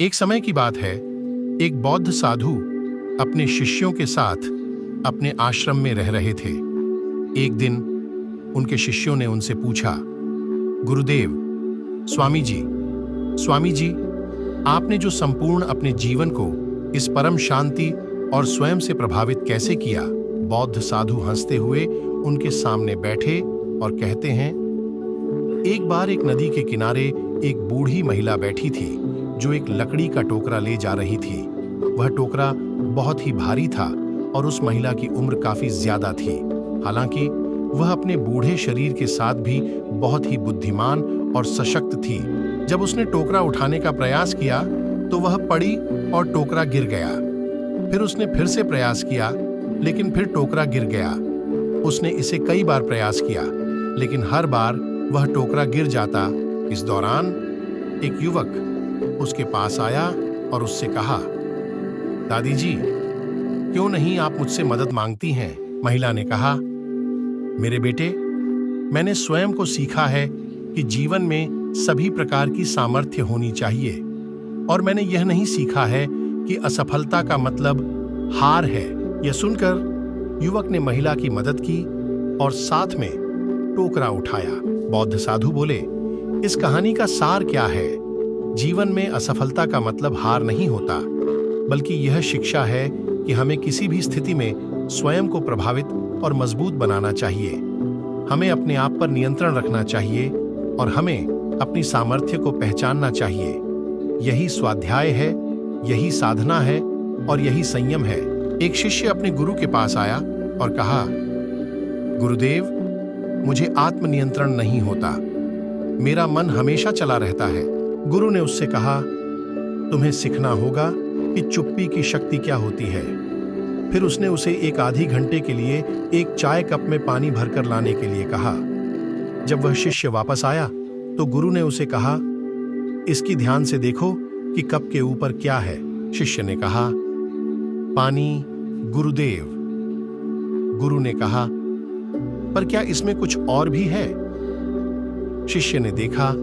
एक समय की बात है, एक बौद्ध साधु अपने शिष्यों के साथ अपने आश्रम में रह रहे थे। एक दिन उनके शिष्यों ने उनसे पूछा, गुरुदेव, स्वामी जी, आपने जो संपूर्ण अपने जीवन को इस परम शांति और स्वयं से प्रभावित कैसे किया? बौद्ध साधु हंसते हुए उनके सामने बैठे और कहते हैं, एक बार एक नदी के किनारे एक बूढ़ी महिला बैठी थी जो एक लकड़ी का टोकरा ले जा रही थी। वह टोकरा बहुत ही भारी था और उस महिला की उम्र काफी ज्यादा थी। हालांकि वह अपने बूढ़े शरीर के साथ भी बहुत ही बुद्धिमान और सशक्त थी। जब उसने टोकरा उठाने का प्रयास किया तो वह पड़ी और टोकरा गिर गया। फिर उसने फिर से प्रयास किया, लेकिन फिर टोकरा गिर गया। उसने इसे कई बार प्रयास किया, लेकिन हर बार वह टोकरा गिर जाता। इस दौरान एक युवक उसके पास आया और उससे कहा, दादी जी, क्यों नहीं आप मुझसे मदद मांगती हैं? महिला ने कहा, मेरे बेटे, मैंने स्वयं को सीखा है कि जीवन में सभी प्रकार की सामर्थ्य होनी चाहिए, और मैंने यह नहीं सीखा है कि असफलता का मतलब हार है। यह सुनकर युवक ने महिला की मदद की और साथ में टोकरा उठाया। बौद्ध साधु बोले, इस कहानी का सार क्या है? जीवन में असफलता का मतलब हार नहीं होता, बल्कि यह शिक्षा है कि हमें किसी भी स्थिति में स्वयं को प्रभावित और मजबूत बनाना चाहिए। हमें अपने आप पर नियंत्रण रखना चाहिए और हमें अपनी सामर्थ्य को पहचानना चाहिए। यही स्वाध्याय है, यही साधना है और यही संयम है। एक शिष्य अपने गुरु के पास आया और कहा, गुरुदेव, मुझे आत्मनियंत्रण नहीं होता। मेरा मन हमेशा चला रहता है। गुरु ने उससे कहा, तुम्हें सीखना होगा कि चुप्पी की शक्ति क्या होती है। फिर उसने उसे एक आधी घंटे के लिए एक चाय कप में पानी भरकर लाने के लिए कहा। जब वह शिष्य वापस आया तो गुरु ने उसे कहा, इसकी ध्यान से देखो कि कप के ऊपर क्या है। शिष्य ने कहा, पानी, गुरुदेव। गुरु ने कहा, पर क्या इसमें कुछ और भी है? शिष्य ने देखा,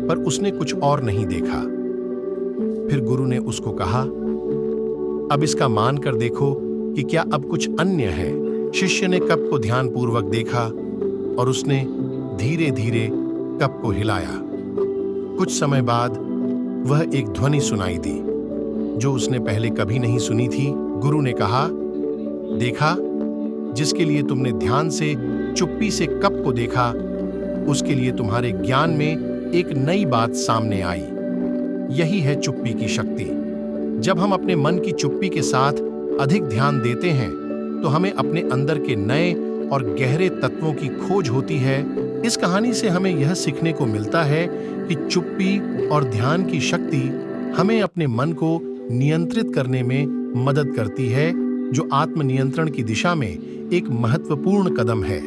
पर उसने कुछ और नहीं देखा। फिर गुरु ने उसको कहा, अब इसका मान कर देखो कि क्या अब कुछ अन्य है। शिष्य ने कप को ध्यानपूर्वक देखा और उसने धीरे धीरे कप को हिलाया। कुछ समय बाद वह एक ध्वनि सुनाई दी जो उसने पहले कभी नहीं सुनी थी। गुरु ने कहा, देखा, जिसके लिए तुमने ध्यान से चुप्पी से कप को देखा, उसके लिए तुम्हारे ज्ञान में एक नई बात सामने आई। यही है चुप्पी की शक्ति। जब हम अपने मन की चुप्पी के साथ अधिक ध्यान देते हैं तो हमें अपने अंदर के नए और गहरे तत्वों की खोज होती है। इस कहानी से हमें यह सीखने को मिलता है कि चुप्पी और ध्यान की शक्ति हमें अपने मन को नियंत्रित करने में मदद करती है, जो आत्मनियंत्रण की दिशा में एक महत्वपूर्ण कदम है।